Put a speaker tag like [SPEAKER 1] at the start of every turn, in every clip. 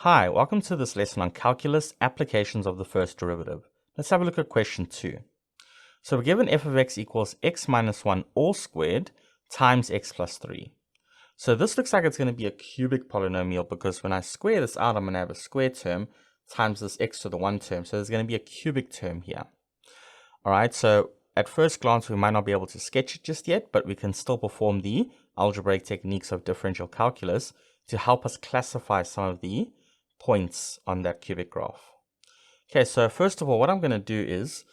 [SPEAKER 1] Hi, welcome to this lesson on calculus, applications of the first derivative. Let's have a look at question 2. So we're given f of x equals x minus 1 all squared times x plus 3. So this looks like it's going to be a cubic polynomial because when I square this out, I'm going to have a square term times this x to the 1 term. So there's going to be a cubic term here. Alright, so at first glance, we might not be able to sketch it just yet, but we can still perform the algebraic techniques of differential calculus to help us classify some of the points on that cubic graph. Okay, so first of all, what I'm going to do is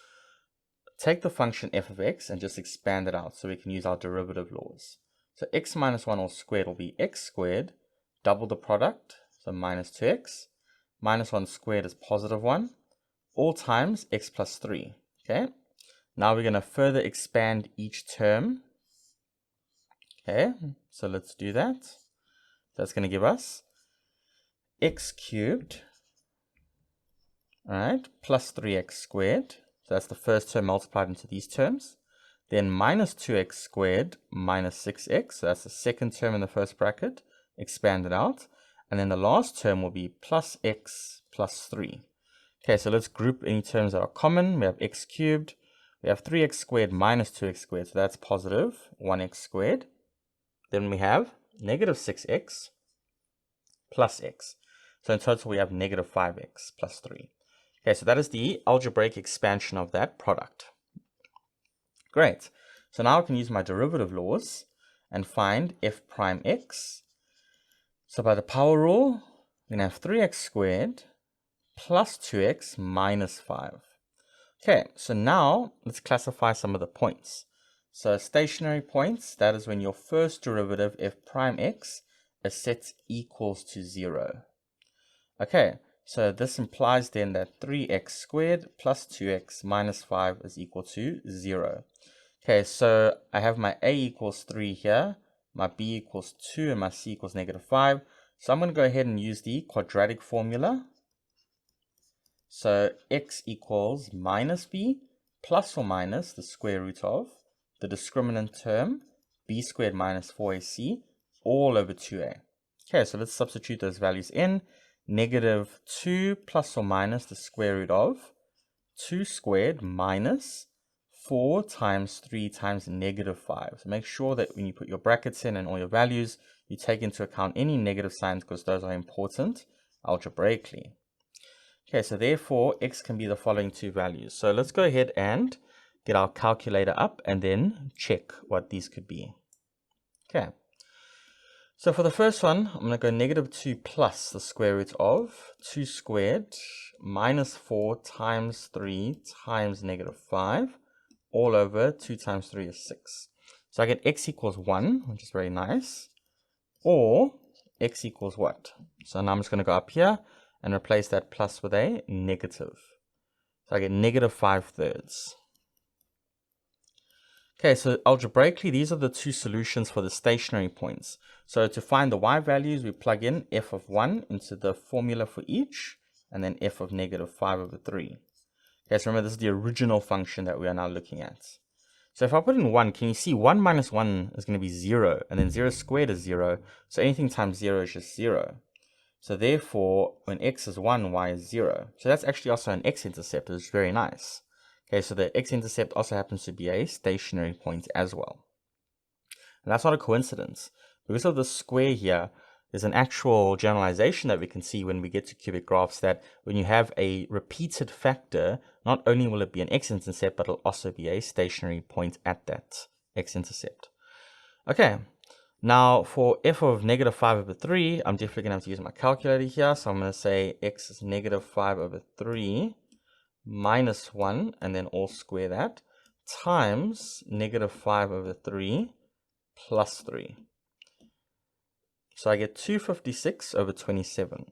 [SPEAKER 1] take the function f of x and just expand it out so we can use our derivative laws. So x minus 1 all squared will be x squared, double the product, so minus 2x, minus 1 squared is positive 1, all times x plus 3. Okay, now we're going to further expand each term. Okay, so let's do that. That's going to give us x cubed, all right, plus 3x squared. So that's the first term multiplied into these terms. Then minus 2x squared minus 6x. So that's the second term in the first bracket, expanded out. And then the last term will be plus x plus 3. Okay, so let's group any terms that are common. We have x cubed. We have 3x squared minus 2x squared. So that's positive 1x squared. Then we have negative 6x plus x. So in total, we have negative 5x plus 3. Okay, so that is the algebraic expansion of that product. Great. So now I can use my derivative laws and find f prime x. So by the power rule, we're going to have 3x squared plus 2x minus 5. Okay, so now let's classify some of the points. So stationary points, that is when your first derivative f prime x is set equals to 0. Okay, so this implies then that 3x squared plus 2x minus 5 is equal to 0. Okay, so I have my a equals 3 here, my b equals 2, and my c equals negative 5. So I'm going to go ahead and use the quadratic formula. So x equals minus b plus or minus the square root of the discriminant term b squared minus 4ac all over 2a. Okay, so let's substitute those values in. Negative 2 plus or minus the square root of 2 squared minus 4 times 3 times negative 5. So make sure that when you put your brackets in and all your values, you take into account any negative signs because those are important algebraically. Okay, so therefore x can be the following two values. So let's go ahead and get our calculator up and then check what these could be. Okay. So for the first one, I'm going to go negative 2 plus the square root of 2 squared minus 4 times 3 times negative 5 all over 2 times 3 is 6. So I get x equals 1, which is very nice, or x equals what? So now I'm just going to go up here and replace that plus with a negative. So I get negative 5/3. Okay, so algebraically, these are the two solutions for the stationary points. So to find the y values, we plug in f of 1 into the formula for each, and then f of negative 5/3. Okay, so remember, this is the original function that we are now looking at. So if I put in 1, can you see 1 minus 1 is going to be 0, and then 0 squared is 0, so anything times 0 is just 0. So therefore, when x is 1, y is 0. So that's actually also an x-intercept, which is very nice. Okay, so the x-intercept also happens to be a stationary point as well. And that's not a coincidence. Because of the square here, there's an actual generalization that we can see when we get to cubic graphs that when you have a repeated factor, not only will it be an x-intercept, but it'll also be a stationary point at that x-intercept. Okay, now for f of negative 5/3, I'm definitely going to have to use my calculator here. So I'm going to say x is negative 5/3 minus 1, and then all square that, times negative 5/3 plus 3. So I get 256/27.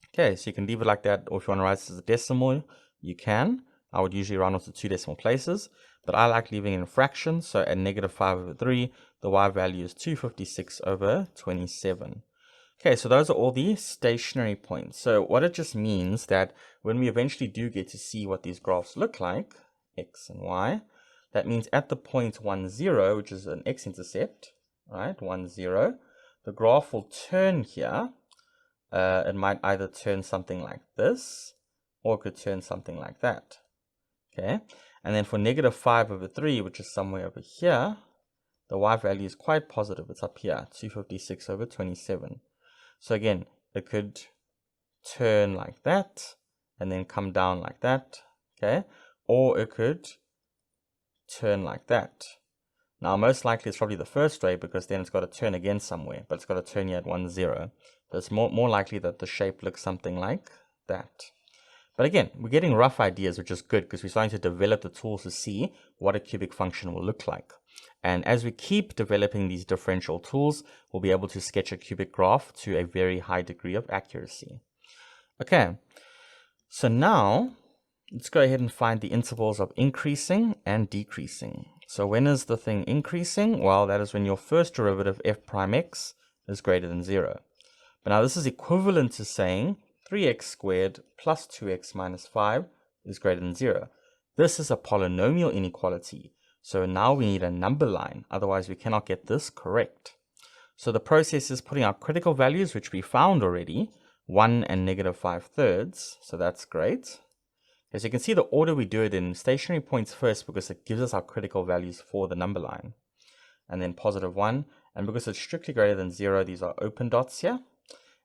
[SPEAKER 1] Okay, so you can leave it like that, or if you want to write this as a decimal, you can. I would usually round off to 2 decimal places, but I like leaving it in fractions. So at negative 5/3, the y value is 256/27. Okay, so those are all the stationary points. So what it just means that when we eventually do get to see what these graphs look like, x and y, that means at the point 1, 0, which is an x-intercept, right, 1, 0, the graph will turn here it might either turn something like this, or it could turn something like that. Okay, and then for negative 5 over 3, which is somewhere over here, the y value is quite positive. It's up here, 256 over 27. So again, it could turn like that, and then come down like that, okay? Or it could turn like that. Now, most likely it's probably the first way, because then it's got to turn again somewhere, but it's got to turn here at 1, 0. So it's more likely that the shape looks something like that. But again, we're getting rough ideas, which is good, because we're starting to develop the tools to see what a cubic function will look like. And as we keep developing these differential tools, we'll be able to sketch a cubic graph to a very high degree of accuracy. Okay, so now let's go ahead and find the intervals of increasing and decreasing. So when is the thing increasing? Well, that is when your first derivative f prime x is greater than 0. But now this is equivalent to saying 3x squared plus 2x minus 5 is greater than 0. This is a polynomial inequality. So now we need a number line, otherwise we cannot get this correct. So the process is putting our critical values, which we found already, 1 and negative 5/3. So that's great. As you can see, the order we do it in, stationary points first, because it gives us our critical values for the number line. And then positive 1. And because it's strictly greater than 0, these are open dots here.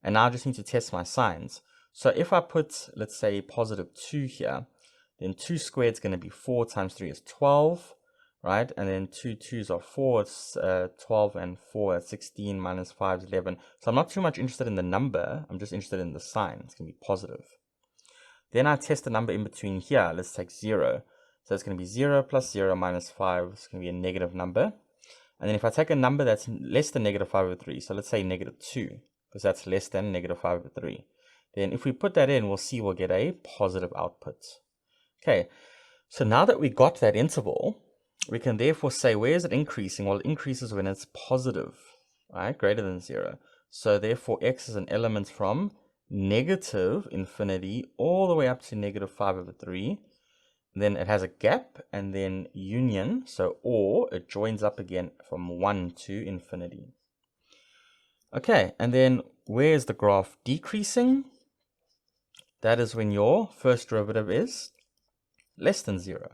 [SPEAKER 1] And now I just need to test my signs. So if I put, let's say, positive 2 here, then 2 squared is going to be 4 times 3 is 12, right? And then 2 2s are 4, it's 12 and 4, that's 16, minus 5 is 11. So I'm not too much interested in the number, I'm just interested in the sign. It's going to be positive. Then I test the number in between here. Let's take 0. So it's going to be 0 plus 0 minus 5. It's going to be a negative number. And then if I take a number that's less than negative 5 over 3, so let's say negative 2, because that's less than negative 5 over 3. Then if we put that in, we'll see we'll get a positive output. Okay, so now that we got that interval, we can therefore say, where is it increasing? Well, it increases when it's positive, right? Greater than 0. So therefore, x is an element from negative infinity all the way up to negative 5 over 3. Then it has a gap, and then union, so or it joins up again from 1 to infinity. Okay, and then where is the graph decreasing? That is when your first derivative is less than 0.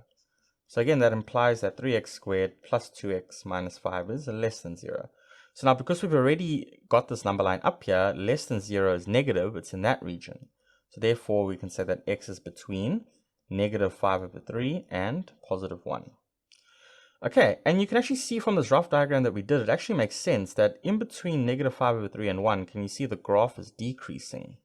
[SPEAKER 1] So again, that implies that 3x squared plus 2x minus 5 is less than 0. So now, because we've already got this number line up here, less than 0 is negative, it's in that region. So therefore, we can say that x is between negative 5 over 3 and positive 1. Okay, and you can actually see from this rough diagram that we did, it actually makes sense that in between negative 5 over 3 and 1, can you see the graph is decreasing?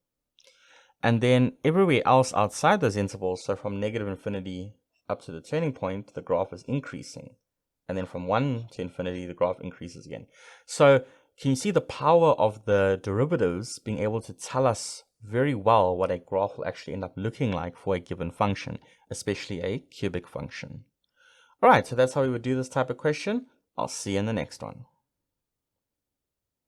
[SPEAKER 1] And then everywhere else outside those intervals, so from negative infinity up to the turning point, the graph is increasing. And then from 1 to infinity, the graph increases again. So can you see the power of the derivatives being able to tell us very well what a graph will actually end up looking like for a given function, especially a cubic function? All right, so that's how we would do this type of question. I'll see you in the next one.